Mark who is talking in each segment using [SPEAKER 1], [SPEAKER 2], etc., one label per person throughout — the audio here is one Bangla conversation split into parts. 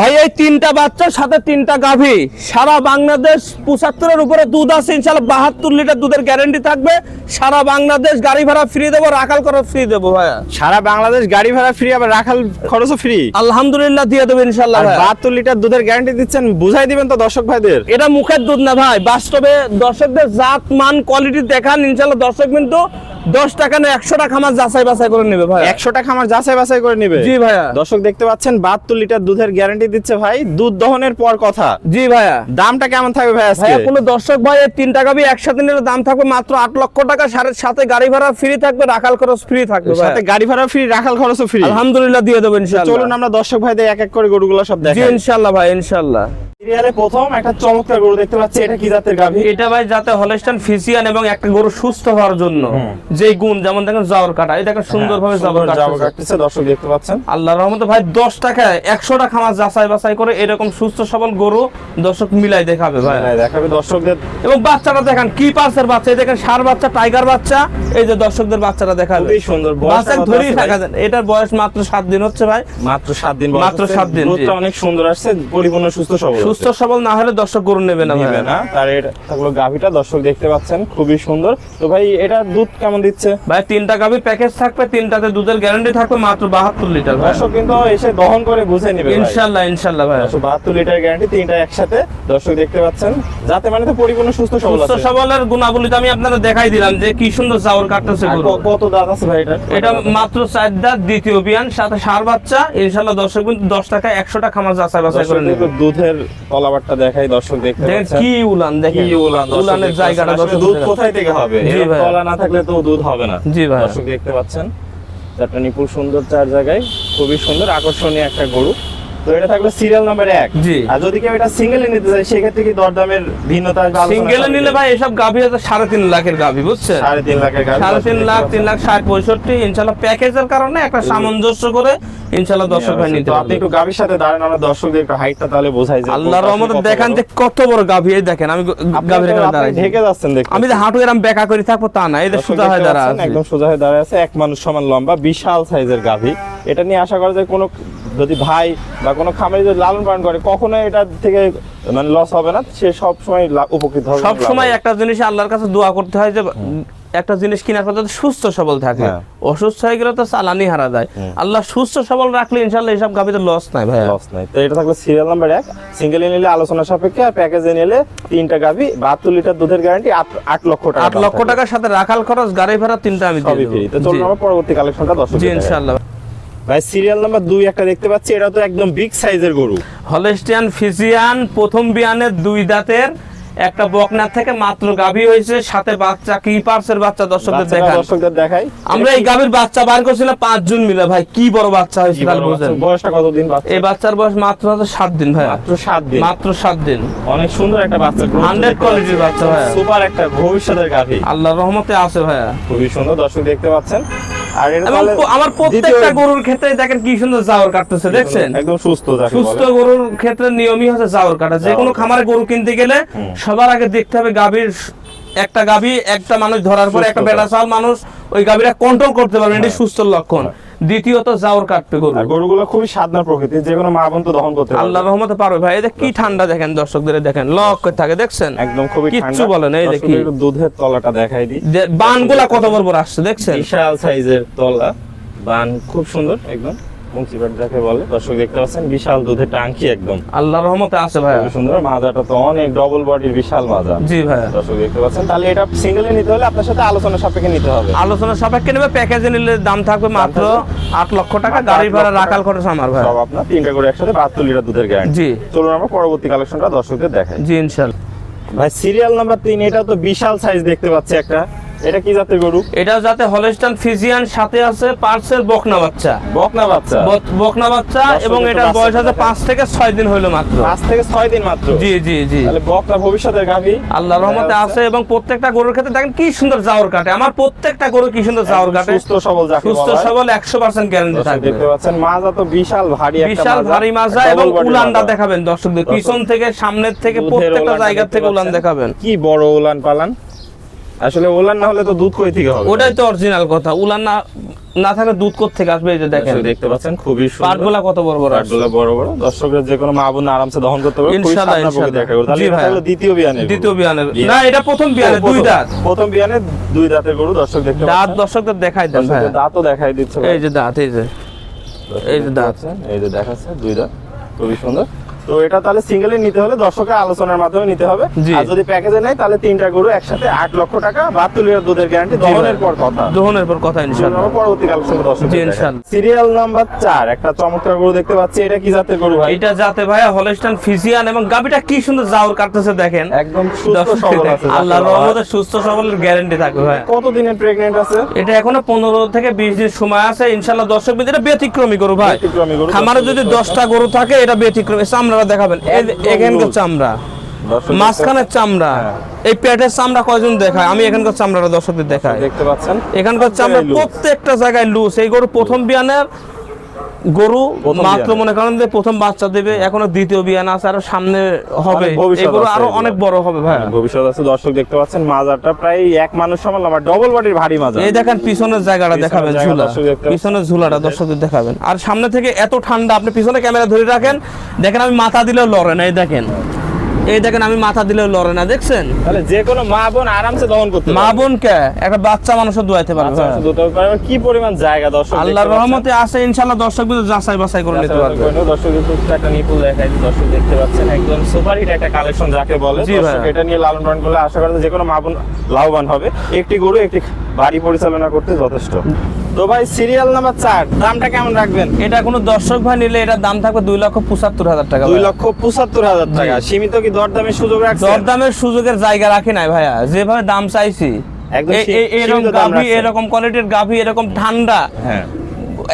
[SPEAKER 1] ভাই এই তিনটা বাচ্চার সাথে তিনটা গাভী, সারা বাংলাদেশ 75-এর উপরে দুধ আছে ইনশাআল্লাহ। 72 লিটার দুধের গ্যারান্টি থাকবে। সারা বাংলাদেশ গাড়ি ভাড়া ফ্রি দেবো, রাখাল খরচ ফ্রি দেবো ভাইয়া।
[SPEAKER 2] সারা বাংলাদেশ গাড়ি ভাড়া ফ্রি, আবার রাখাল খরচও ফ্রি
[SPEAKER 1] আলহামদুলিল্লাহ দিয়ে দেবো ইনশাআল্লাহ।
[SPEAKER 2] 72 লিটার দুধের গ্যারান্টি দিচ্ছেন, বুঝাই দিবেন তো দর্শক ভাইদের।
[SPEAKER 1] এটা মুখের দুধ না ভাই, বাস্তবে দর্শকদের জাত মান কোয়ালিটি দেখান ইনশাআল্লাহ। দর্শক কিন্তু 10 টাকা না 100 টাকা আমার যাচাই বাছাই করে নেবে ভাই।
[SPEAKER 2] 100 টাকা আমার যাচাই বাছাই করে নেবে।
[SPEAKER 1] জি ভাইয়া।
[SPEAKER 2] দর্শক দেখতে পাচ্ছেন 72 লিটার দুধের গ্যারান্টি দিচ্ছে ভাই, দুধ দহনের পর কথা।
[SPEAKER 1] জি ভাইয়া।
[SPEAKER 2] দামটা কেমন থাকবে ভাই আজকে?
[SPEAKER 1] ভাইয়া কোনো দর্শক ভাই এই তিনটা গাভী একসাথে নিলে দাম থাকবে মাত্র 8 লক্ষ টাকা, সাথে গাড়ি ভাড়া ফ্রি থাকবে, রাখাল খরচ ফ্রি থাকবে ভাই।
[SPEAKER 2] সাথে গাড়ি ভাড়া ফ্রি, রাখাল খরচও ফ্রি।
[SPEAKER 1] আলহামদুলিল্লাহ দিয়ে দেব ইনশাআল্লাহ।
[SPEAKER 2] চলুন আমরা দর্শক ভাইদের এক এক করে গরুগুলো সব
[SPEAKER 1] জি
[SPEAKER 2] দেখাই।
[SPEAKER 1] ইনশাআল্লাহ ভাই ইনশাআল্লাহ।
[SPEAKER 2] সিরিয়ালে প্রথম একটা চমৎকার গরু দেখতে পাচ্ছি, এটা কি জাতের গাভী?
[SPEAKER 1] এটা ভাই যাতে হলস্টাইন ফ্রিজিয়ান, এবং একটা গরু সুস্থ হওয়ার জন্য যে গুণ, যেমন দেখেন জাবর কাটা, এই দেখেন সুন্দরভাবে জাবর
[SPEAKER 2] কাটতেছে দর্শক দেখতে পাচ্ছেন।
[SPEAKER 1] আল্লাহর রহমতে ভাই 10 টাকা 100 টাকা আমার যাচাই বাছাই করে এরকম সুস্থ সবল গরু দর্শক মিলাই দেখাবে ভাই,
[SPEAKER 2] দেখাবে দর্শকদের।
[SPEAKER 1] এবং বাচ্চাটা দেখেন কি পার্সের বাচ্চা, এই দেখেন ষাঁড় বাচ্চা, টাইগার বাচ্চা, এই যে দর্শকদের বাচ্চাটা দেখাবে
[SPEAKER 2] খুবই সুন্দর।
[SPEAKER 1] বাচ্চা ধরেই থাকা যায়। এটার বয়স মাত্র 7 দিন হচ্ছে ভাই,
[SPEAKER 2] মাত্র 7 দিন,
[SPEAKER 1] মাত্র 7 দিন।
[SPEAKER 2] দুধটা অনেক সুন্দর আসছে, পরিপূর্ণ সুস্থ সবল।
[SPEAKER 1] সুস্থ সবল না হলে দর্শক গরু নেবে না ভাই।
[SPEAKER 2] না, তার এটা থাকলো গাভীটা দর্শক দেখতে পাচ্ছেন, খুবই সুন্দর। তো ভাই এটা দুধ কেমন দিচ্ছে?
[SPEAKER 1] ভাই তিনটা গাভী প্যাকেজ থাকবে, তিনটাতে দুধের গ্যারান্টি থাকবে মাত্র 72 লিটার ভাই।
[SPEAKER 2] দর্শক কিন্তু এসে দহন করে বুঝে নেবে
[SPEAKER 1] ইনশাআল্লাহ ইনশাআল্লাহ ভাই।
[SPEAKER 2] 72 লিটার গ্যারান্টি, তিনটা একসাথে দর্শক দেখতে পাচ্ছেন। যাতে মানে তো পরিপূর্ণ সুস্থ সবল আছে।
[SPEAKER 1] সুস্থ সবলের গুণাবলী তো আমি আপনাদের দেখাই দিলাম যে কি সুন্দর জাবর কাটতেছে গরু।
[SPEAKER 2] কত দাঁত আছে ভাই এটা?
[SPEAKER 1] এটা মাত্র 4 দাঁত, দ্বিতীয় বিয়ান, সাথে ষাঁড় বাচ্চা ইনশাআল্লাহ। দর্শক কিন্তু 10 টাকা 100 টাকা আমার যাচাই বাছাই করে নেবে।
[SPEAKER 2] দুধের তলাবারটা দেখাই দর্শক দেখতে
[SPEAKER 1] দেখেন
[SPEAKER 2] পাচ্ছেন।
[SPEAKER 1] কি উলান, দেখেন
[SPEAKER 2] কি উলান,
[SPEAKER 1] উলানের জায়গাটা দর্শক
[SPEAKER 2] দুধ কোথায় থেকে হবে?
[SPEAKER 1] জি ভাই।
[SPEAKER 2] তলা না থাকলে তো দুধ হবে না।
[SPEAKER 1] জি ভাই।
[SPEAKER 2] দর্শক দেখতে পাচ্ছেন চারটা নিপুল সুন্দর, চার জায়গায় খুবই সুন্দর আকর্ষণীয় একটা গরু। তো এটা থাকলো সিরিয়াল নাম্বার 1।
[SPEAKER 1] জি।
[SPEAKER 2] আর যদি কেউ এটা সিঙ্গেলে নিতে চায় সেক্ষেত্রে কি দরদামের ভিন্নতা আসবে?
[SPEAKER 1] সিঙ্গেলে নিলে ভাই এসব গাভী আছে 3.5 লাখের গাভী, বুঝছেন?
[SPEAKER 2] 3.5 লাখের গাভী,
[SPEAKER 1] 3.5 লাখ, 3 লাখ 60 65 ইনশাআল্লাহ। প্যাকেজের কারণে একটা সামঞ্জস্য করে ইনশাআল্লাহ দর্শক ভাই নিতে
[SPEAKER 2] তো
[SPEAKER 1] পারবে।
[SPEAKER 2] আপনি একটু গাভীর সাথে দাঁড়ান, আমরা দর্শকদের একটু হাইটটা তাহলে বোঝাই যায়।
[SPEAKER 1] আল্লাহর রহমতে দেখেন যে কত বড় গাভী, এই দেখেন আমি গাভীর এখানে দাঁড়াই,
[SPEAKER 2] ঢেকে যাচ্ছেন দেখতে।
[SPEAKER 1] আমি যে হাঁটু এরকম বেঁকা করে থাকবো তা না, এই যে সোজা হয়ে দাঁড়া আছে,
[SPEAKER 2] একদম সোজা হয়ে দাঁড়ায় আছে, এক মানুষ সমান লম্বা, বিশাল সাইজের গাভী। এটা নিয়ে আশা করা যায় কোনো যদি ভাই বা কোনো খামারি যদি লালন পালন করে কখনো এটা থেকে মানে লস হবে না, সে সব সময় উপকৃত হবে।
[SPEAKER 1] সব সময় একটা জিনিস আল্লাহর কাছে দোয়া করতে হয় যে একটা জিনিস কেনার পর যাতে সুস্থ সবল থাকে। অসুস্থ হয়ে গেলে তো চালানি হারা যায়। আল্লাহ সুস্থ সবল রাখলে ইনশাআল্লাহ এইসব গাভীতে লস নাই ভাই,
[SPEAKER 2] লস নাই। তো এটা থাকলো সিরিয়াল নাম্বার 1। সিঙ্গেলে নিলে আলোচনা সাপেক্ষে, আর প্যাকেজে নিলে তিনটা গাভী 72 লিটার দুধের গ্যারান্টি, 8 লক্ষ টাকা।
[SPEAKER 1] 8 লক্ষ টাকার সাথে রাখাল খরচ, গাড়ি ভাড়া, তিনটা আমি দিয়ে দেব।
[SPEAKER 2] তো চলুন আমরা পরবর্তী কালেকশনটা দর্শক
[SPEAKER 1] জি ইনশাআল্লাহ।
[SPEAKER 2] ভাই সিরিয়াল নাম্বার 2 একটা দেখতে পাচ্ছি, এটা তো একদম বিগ সাইজের গরু।
[SPEAKER 1] হলস্টাইন ফ্রিজিয়ান, প্রথম বিয়ানের 2 দাঁতের, একটা বকনার থেকে মাত্র গাভী হয়েছে, সাথে বাচ্চা, কি পার্সের বাচ্চা দর্শকদের দেখাই। আমরা এই গাভীর বাচ্চা বার করছিলাম 5 জন মিলে ভাই, কি বড় বাচ্চা হয়েছে কাল বুঝেন।
[SPEAKER 2] বয়সটা কতদিন বাচ্চা?
[SPEAKER 1] এই বাচ্চার বয়স মাত্র 7 দিন ভাই।
[SPEAKER 2] মাত্র 7 দিন?
[SPEAKER 1] মাত্র 7 দিন।
[SPEAKER 2] অনেক সুন্দর একটা বাচ্চা,
[SPEAKER 1] 100 কোয়ালিটির বাচ্চা ভাই,
[SPEAKER 2] সুপার একটা ভবিষ্যতের গাভী,
[SPEAKER 1] আল্লাহর রহমতে আছে ভাই,
[SPEAKER 2] খুবই সুন্দর দর্শক দেখতে পাচ্ছেন। আর এটা
[SPEAKER 1] আমার প্রত্যেকটা গরুর ক্ষেত্রে দেখেন কি সুন্দর জাবর কাটতেছে, দেখছেন?
[SPEAKER 2] একদম সুস্থ
[SPEAKER 1] সুস্থ গরুর ক্ষেত্রে নিয়মই হচ্ছে জাবর কাটা। যে কোনো খামারে গরু কিনতে গেলে সবার আগে দেখতে হবে গাভীর, একটা গাভী একটা মানুষ ধরার পরে একটা বেড়াচাল মানুষ ওই গাভীরা কন্ট্রোল করতে পারবে, এটি সুস্থ লক্ষণ। দ্বিতীয়ত জাবর কাটবে গরু।
[SPEAKER 2] গরুগুলো খুবই সাধারণ প্রকৃতির, যে কোনো মা বোন তো দহন করতে পারবে।
[SPEAKER 1] আল্লাহর রহমতে পারবে ভাই। এই যে কি ঠান্ডা দেখেন, দর্শকদের দেখেন লক করে থাকে, দেখছেন?
[SPEAKER 2] একদম খুবই ঠান্ডা।
[SPEAKER 1] কিচ্ছু বলেন, এই দেখি
[SPEAKER 2] দুধের তলাটা দেখাই দিই,
[SPEAKER 1] বানগুলা কত বড় বড় আসছে, দেখছেন?
[SPEAKER 2] বিশাল সাইজের তলা, বান খুব সুন্দর, একদম মুন্সিপাট যাকে বলে। দর্শক দেখতে পাচ্ছেন বিশাল দুধের টাঙ্কি, একদম
[SPEAKER 1] আল্লাহর রহমতে আছে ভাই,
[SPEAKER 2] খুব সুন্দর। মাজাটা তো অনেক ডবল বডির বিশাল মাজা।
[SPEAKER 1] জি ভাই।
[SPEAKER 2] দর্শক দেখতে পাচ্ছেন। তাহলে এটা সিঙ্গেলে নিতে হলে আপনার সাথে আলোচনা সাপেক্ষে নিতে হবে।
[SPEAKER 1] আলোচনা সাপেক্ষে নেবে, প্যাকেজে নিলে দাম থাকবে মাত্র 8 লক্ষ টাকা, গাড়ি ভাড়া, রাখাল খরচ আমার ভাই।
[SPEAKER 2] সব আপনার তিনটা করে একসাথে 72 লিটার দুধের গ্যারান্টি।
[SPEAKER 1] জি।
[SPEAKER 2] চলুন আমরা পরবর্তী কালেকশনটা দর্শকদের দেখাই।
[SPEAKER 1] জি ইনশাআল্লাহ।
[SPEAKER 2] ভাই সিরিয়াল নাম্বার 3, এটা তো বিশাল সাইজ দেখতে পাচ্ছি একটা, এটা কি জাতের গরু?
[SPEAKER 1] এটা যাতে হলস্টাইন ফ্রিজিয়ান, সাথে আছে পার্সেল বকনা বাচ্চা।
[SPEAKER 2] বকনা বাচ্চা?
[SPEAKER 1] বকনা বাচ্চা, এবং এটার বয়স আছে 5 থেকে 6 দিন হইলো মাত্র।
[SPEAKER 2] 5 থেকে 6 দিন মাত্র?
[SPEAKER 1] জি জি জি।
[SPEAKER 2] তাহলে বকনা ভবিষ্যতের গাভী
[SPEAKER 1] আল্লাহর রহমতে আছে, এবং প্রত্যেকটা গরুর ক্ষেত্রে দেখেন কি সুন্দর জাবর কাটে। আমার প্রত্যেকটা গরু কি সুন্দর জাবর কাটে,
[SPEAKER 2] সুস্থ সবল যাকে বলা হয়।
[SPEAKER 1] সুস্থ সবল 100% গ্যারান্টি থাকবে।
[SPEAKER 2] দেখতে পাচ্ছেন মাজা তো বিশাল ভারী একটা মাজা,
[SPEAKER 1] বিশাল ভারী মাজা, এবং উলানটা দেখাবেন দর্শকদের, পিছন থেকে সামনের থেকে প্রত্যেকটা জায়গা থেকে উলান দেখাবেন।
[SPEAKER 2] কি বড় উলান পালান, আসলে ওলান না হলে তো দুধ কই থেকে হবে?
[SPEAKER 1] ওটাই তো অরিজিনাল কথা, উলান না থাকলে দুধ কোথা থেকে আসবে? এই যে দেখেন,
[SPEAKER 2] দর্শক দেখতে পাচ্ছেন খুবই সুন্দর
[SPEAKER 1] পাটগুলা কত বড় বড় আছে।
[SPEAKER 2] পাটগুলা বড় বড়, দর্শকরা যে কোনো মা বোন আরামসে দহন করতে পারবে। খুবই
[SPEAKER 1] ইনশাআল্লাহ,
[SPEAKER 2] সাদা প্রকৃতির
[SPEAKER 1] ইনশাআল্লাহ।
[SPEAKER 2] একটা গরু। তাহলে
[SPEAKER 1] জি
[SPEAKER 2] এটা
[SPEAKER 1] ভাই।
[SPEAKER 2] হলো দ্বিতীয় বিয়ানের গরু।
[SPEAKER 1] দ্বিতীয় বিয়ানের
[SPEAKER 2] বিয়ান।
[SPEAKER 1] না, এটা প্রথম বিয়ানে, দুই দাঁত।
[SPEAKER 2] প্রথম বিয়ানে দুই দাঁতের গরু, দর্শক দেখতে
[SPEAKER 1] দাঁত
[SPEAKER 2] পাচ্ছেন।
[SPEAKER 1] দর্শকদের দেখাই দেন ভাই,
[SPEAKER 2] দর্শকদের দাঁতও দেখাই দিচ্ছে ভাই।
[SPEAKER 1] এই যে দাঁত, এই যে
[SPEAKER 2] দর্শক
[SPEAKER 1] এই যে
[SPEAKER 2] দেখতে
[SPEAKER 1] দাঁত।
[SPEAKER 2] পাচ্ছেন, এই যে দেখাচ্ছে দুই দাঁত, খুবই সুন্দর। তো এটা তাহলে সিঙ্গেলে নিতে হলে দর্শকের আলোচনার মাধ্যমে নিতে হবে।
[SPEAKER 1] জি।
[SPEAKER 2] আর যদি প্যাকেজে নেয় তাহলে তিনটা গরু একসাথে 8 লক্ষ টাকা, 72 লিটার দুধের গ্যারান্টি, দহনের পর কথা।
[SPEAKER 1] দোহনের পর কথা ইনশাআল্লাহ।
[SPEAKER 2] আমরা পরবর্তী কালেকশনে দর্শক
[SPEAKER 1] জি, ইনশাআল্লাহ।
[SPEAKER 2] সিরিয়াল নাম্বার 4 একটা চমৎকার গরু দেখতে পাচ্ছি। এটা কি জাতের গরু ভাই?
[SPEAKER 1] এটা যাতে ভাইয়া হলস্টাইন ফ্রিজিয়ান, এবং গাবিটা কি সুন্দর জাউর কাটতেছে দেখেন।
[SPEAKER 2] একদম সুস্থ
[SPEAKER 1] দর্শক
[SPEAKER 2] সবল
[SPEAKER 1] দেখেন,
[SPEAKER 2] আছে।
[SPEAKER 1] আল্লাহর রহমতে সুস্থ সবলের গ্যারান্টি থাকবে ভাই।
[SPEAKER 2] কত দিনের প্রেগন্যান্ট আছে?
[SPEAKER 1] এটা এখনো 15 থেকে 20 দিন সময় আছে ইনশাআল্লাহ। দর্শক এটা ব্যতিক্রমী গরু ভাই।
[SPEAKER 2] ব্যতিক্রমী গরু।
[SPEAKER 1] খামারে যদি 10টা গরু থাকে এটা ব্যতিক্রমী। চামড়া দেখাবেন, এখানকার চামড়া,
[SPEAKER 2] দর্শক
[SPEAKER 1] মাঝখানের চামড়া,
[SPEAKER 2] হ্যাঁ।
[SPEAKER 1] এই পেটের চামড়া কয়জন দেখায়? আমি এখানকার চামড়াটা দর্শকদের দেখাই।
[SPEAKER 2] দেখতে পাচ্ছেন
[SPEAKER 1] এখানকার চামড়া
[SPEAKER 2] জায়গায় loose।
[SPEAKER 1] প্রত্যেকটা জায়গায় লুজ। এই গরু প্রথম বিয়ানের গরু,
[SPEAKER 2] প্রথম
[SPEAKER 1] মাত্র
[SPEAKER 2] বিয়ানের।
[SPEAKER 1] মনে করেন যে প্রথম বাচ্চা দেবে, এখনো দ্বিতীয় বিয়ান আছে, আর সামনে হবে।
[SPEAKER 2] অনেক ভবিষ্যৎ
[SPEAKER 1] এই গরু
[SPEAKER 2] আছে
[SPEAKER 1] আরো
[SPEAKER 2] এগুলো।
[SPEAKER 1] অনেক বড় হবে ভাই।
[SPEAKER 2] ভবিষ্যৎ আছে। দর্শক দেখতে পাচ্ছেন মাজারটা প্রায় এক মানুষ সমান লম্বা, ডবল বডির ভারী মাজার।
[SPEAKER 1] এই দেখেন পিছনের জায়গাটা
[SPEAKER 2] পিছনের
[SPEAKER 1] দেখাবেন,
[SPEAKER 2] জায়গা
[SPEAKER 1] ঝুলা,
[SPEAKER 2] দর্শক দেখতে
[SPEAKER 1] পিছনের ঝুলাটা দর্শকদের দেখাবেন। আর সামনে থেকে এত ঠান্ডা, আপনি পিছনে ক্যামেরা ধরে রাখেন, দেখেন আমি মাথা দিলেও লড়ে না। এই দেখেন আমি মাথা দিলেও লড়ে না, দেখছেন?
[SPEAKER 2] তাহলে যে কোনো মা বোন আরামসে দহন করতে
[SPEAKER 1] মা বোনকে একটা বাচ্চা মানুষও দুয়াইতে পারবে ভাই।
[SPEAKER 2] কি পরিমাণ জায়গা দর্শক
[SPEAKER 1] আল্লাহর রহমতে আছে ইনশাআল্লাহ। দর্শক বিন্দু যাচাই বাছাই করে নিতে পারবে।
[SPEAKER 2] দর্শক কিন্তু একটা নিপুল দেখাই, দর্শক দেখতে পাচ্ছেন একদম সুপার হিট একটা কালেকশন যাকে বলে।
[SPEAKER 1] জি
[SPEAKER 2] দর্শক
[SPEAKER 1] ভাই।
[SPEAKER 2] এটা নিয়ে লালন পালন করলে আশা করা যায় যে কোনো মা বোন লাভবান হবে। একটি গরু একটি বাড়ি পরিচালনা করতে যথেষ্ট। তো ভাই সিরিয়াল নাম্বার 4 দামটা কেমন রাখবেন?
[SPEAKER 1] এটা কোনো দর্শক ভাই নিলে এটার দাম থাকবে 2,75,000 টাকা।
[SPEAKER 2] 2,75,000 টাকা। সীমিত কি দরদামের সুযোগ রাখছেন?
[SPEAKER 1] দরদামের সুযোগের জায়গা রাখি নাই ভাইয়া, যেভাবে দাম চাইছি।
[SPEAKER 2] একদম
[SPEAKER 1] এরকম
[SPEAKER 2] সীমিত দাম
[SPEAKER 1] গাভী,
[SPEAKER 2] রাখছেন।
[SPEAKER 1] এরকম কোয়ালিটির গাভী, এরকম ঠান্ডা।
[SPEAKER 2] হ্যাঁ,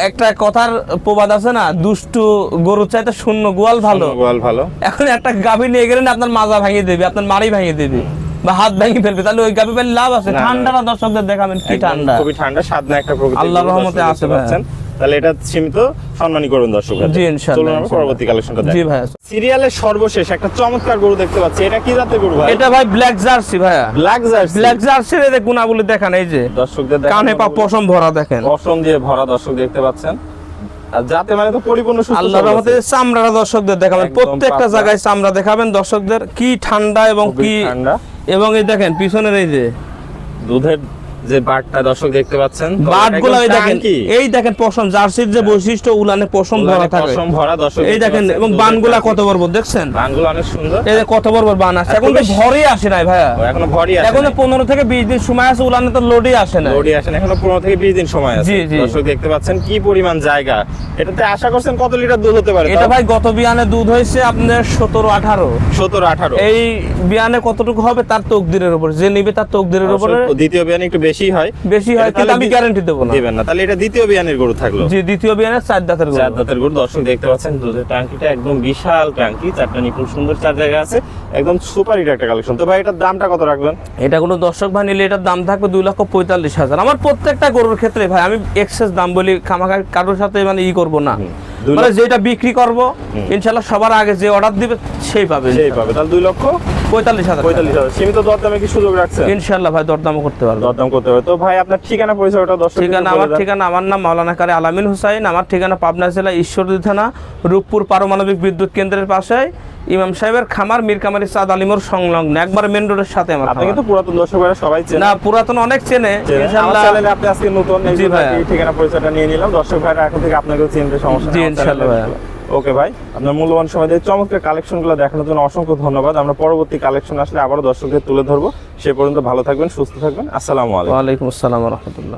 [SPEAKER 1] একটা কথার প্রবাদ আছে না, দুষ্টু গরু চাইতে শূন্য গোয়াল ভালো।
[SPEAKER 2] গোয়াল ভালো।
[SPEAKER 1] এখন একটা গাভী নিয়ে গেলেন আপনার মাজা ভাঙিয়ে দেবে, আপনার মাড়ি ভাঙিয়ে দেবে, বা হাত ভেঙে ফেলবে, তাহলে ওই গাভী পেলে লাভ আছে?
[SPEAKER 2] না, না।
[SPEAKER 1] ঠান্ডাটা দর্শকদের দেখাবেন কি
[SPEAKER 2] একদম
[SPEAKER 1] ঠান্ডা।
[SPEAKER 2] খুবই ঠান্ডা, সাদনা একটা প্রকৃতি।
[SPEAKER 1] আল্লাহর রহমতে আছে ভাই।
[SPEAKER 2] তাহলে এটা সীমিত সম্মানী করবেন দর্শক।
[SPEAKER 1] জি, ইনশাআল্লাহ,
[SPEAKER 2] চলুন আমরা
[SPEAKER 1] ইনশাআল্লাহ।
[SPEAKER 2] পরবর্তী কালেকশনটা
[SPEAKER 1] জি
[SPEAKER 2] দেখি।
[SPEAKER 1] ভাই।
[SPEAKER 2] সিরিয়ালের সর্বশেষ একটা চমৎকার গরু দেখতে পাচ্ছি। এটা কি জাতের গরু ভাই?
[SPEAKER 1] এটা ভাই ব্ল্যাক জার্সি ভাইয়া।
[SPEAKER 2] Black jersey.
[SPEAKER 1] ব্ল্যাক জার্সির এই যে গুণাবলী দেখেন, এই যে
[SPEAKER 2] দর্শকদের
[SPEAKER 1] কানে পা পশম ভরা দেখেন,
[SPEAKER 2] পশম দিয়ে ভরা, দর্শক দেখতে পাচ্ছেন। আর যাতে মানে তো পরিপূর্ণ সুস্থ
[SPEAKER 1] আল্লাহর
[SPEAKER 2] সবল
[SPEAKER 1] রহমতে
[SPEAKER 2] আছে।
[SPEAKER 1] চামড়াটা দর্শকদের দেখাবেন,
[SPEAKER 2] একদম
[SPEAKER 1] প্রত্যেকটা
[SPEAKER 2] পাতলা।
[SPEAKER 1] জায়গায় চামড়া দেখাবেন দর্শকদের, কি ঠান্ডা এবং
[SPEAKER 2] খুবই
[SPEAKER 1] কি
[SPEAKER 2] ঠান্ডা।
[SPEAKER 1] এবং এই দেখেন পিছনের এই যে
[SPEAKER 2] দুধের যে বাটটা দর্শক দেখতে পাচ্ছেন,
[SPEAKER 1] বাটগুলো এই
[SPEAKER 2] একদম
[SPEAKER 1] দেখেন,
[SPEAKER 2] টাঙ্কি।
[SPEAKER 1] এই দেখেন পশম, জার্সির যে বৈশিষ্ট্য, উলানে পশম ভরা
[SPEAKER 2] উলানে
[SPEAKER 1] থাকে,
[SPEAKER 2] পশম ভরা দর্শক
[SPEAKER 1] এই
[SPEAKER 2] দেখতে
[SPEAKER 1] দেখেন।
[SPEAKER 2] পাচ্ছেন,
[SPEAKER 1] এবং
[SPEAKER 2] দুধের
[SPEAKER 1] বানগুলা
[SPEAKER 2] টাঙ্কি।
[SPEAKER 1] কত বড় বড় দেখছেন?
[SPEAKER 2] বানগুলো অনেক সুন্দর।
[SPEAKER 1] এই যে কত বড় বড় বান আছে, এখন তো
[SPEAKER 2] খুবই-
[SPEAKER 1] ভরই আসে নাই ভাইয়া,
[SPEAKER 2] এখনো ভরই আছে।
[SPEAKER 1] এখন 15 থেকে 20 দিন সময় আছে, উলানে তো লোডই আসে না।
[SPEAKER 2] লোডি আসেন, এখনো 15 থেকে 20 দিন সময় আছে।
[SPEAKER 1] জি, জি।
[SPEAKER 2] দর্শক দেখতে পাচ্ছেন কি পরিমাণ জায়গা। এটাতে আশা করছেন কত লিটার দুধ হতে পারে?
[SPEAKER 1] এটা ভাই গত বিয়ানে দুধ হয়েছে আপনার 17-18।
[SPEAKER 2] 17-18।
[SPEAKER 1] এই বিয়ানে কতটুকু হবে তার তকদিরের উপর, যে নিবে তার তকদিরের উপরে
[SPEAKER 2] দ্বিতীয় বিয়ানে একটু বেশি হয়।
[SPEAKER 1] বেশি হয়,
[SPEAKER 2] এটা
[SPEAKER 1] কিন্তু
[SPEAKER 2] তাহলে
[SPEAKER 1] আমি গ্যারান্টি দেবো না।
[SPEAKER 2] দিবেন না, তাহলে এটা দ্বিতীয় বিয়ানের গরু থাকলো।
[SPEAKER 1] জি, দ্বিতীয় বিয়ানে 4 দাঁতের গরু।
[SPEAKER 2] 4 দাঁতের গরু। দর্শক দেখতে পাচ্ছেন দুধের ট্যাঙ্কিটা একদম বিশাল ট্যাঙ্কি, 4টা নিপুণ সুন্দর 4 জায়গা আছে, একদম সুপার হিট একটা কালেকশন। তো ভাই এটার দামটা কত রাখবেন?
[SPEAKER 1] এটা কোনো দর্শক ভাই নিলে এটার দাম থাকবে 2,45,000। আমার প্রত্যেকটা গরুর ক্ষেত্রে ভাই আমি এক্সেস দাম বলি, খামাখা কারোর সাথে মানে করবো না।
[SPEAKER 2] 2
[SPEAKER 1] মানে যেটা বিক্রি করব ইনশাআল্লাহ সবার আগে যে অর্ডার দিবে সেই পাবে।
[SPEAKER 2] সেই পাবে। তাহলে 2,45,000।
[SPEAKER 1] 2,45,000
[SPEAKER 2] সীমিত দরদামে কি সুযোগ রাখছেন?
[SPEAKER 1] ইনশাআল্লাহ ভাই দরদামও করতে পারবে।
[SPEAKER 2] দরদাম করতে হবে। তো ভাই আপনার ঠিকানা পরিচয়টা দর্শক
[SPEAKER 1] ঠিকানা আমার নাম মাওলানা কারি আলামিন হুসাইন। আমার ঠিকানা পাবনা জেলা ঈশ্বরদী থানা রূপপুর পারমাণবিক বিদ্যুৎ কেন্দ্রের পাশে ইমাম সাহেবের খামার মীর কামারি সাদ আলিমোর সংলগ্ন, একবার মেন রোডের সাথে আমার
[SPEAKER 2] আপনি
[SPEAKER 1] খামার।
[SPEAKER 2] কিন্তু পুরাতন দর্শকরা সবাই চেনেন।
[SPEAKER 1] না, পুরাতন অনেক চেনে
[SPEAKER 2] আমার
[SPEAKER 1] ইনশাআল্লাহ।
[SPEAKER 2] চ্যানেলে আপনি আজকে নতুন, এই
[SPEAKER 1] জি
[SPEAKER 2] জন্য
[SPEAKER 1] ভাই।
[SPEAKER 2] এই ঠিকানা পরিচয়টা নিয়ে নিলাম। দর্শক ভাইরা এখন থেকে আপনাকেও চিনতে সমস্যা নেই।
[SPEAKER 1] জি,
[SPEAKER 2] আমার
[SPEAKER 1] ইনশাআল্লাহ
[SPEAKER 2] চ্যানেলে
[SPEAKER 1] ভাই।
[SPEAKER 2] ওকে ভাই, আপনার মূল্যবান সময় দিয়ে চমৎকার কালেকশনগুলো দেখানোর জন্য অসংখ্য ধন্যবাদ। আমরা পরবর্তী কালেকশন আসলে আবারও দর্শকদের তুলে ধরবো। সে পর্যন্ত ভালো থাকবেন, সুস্থ থাকবেন। আসসালামু আলাইকুম।
[SPEAKER 1] ওয়ালাইকুম আসসালাম ওয়া রাহমাতুল্লাহ।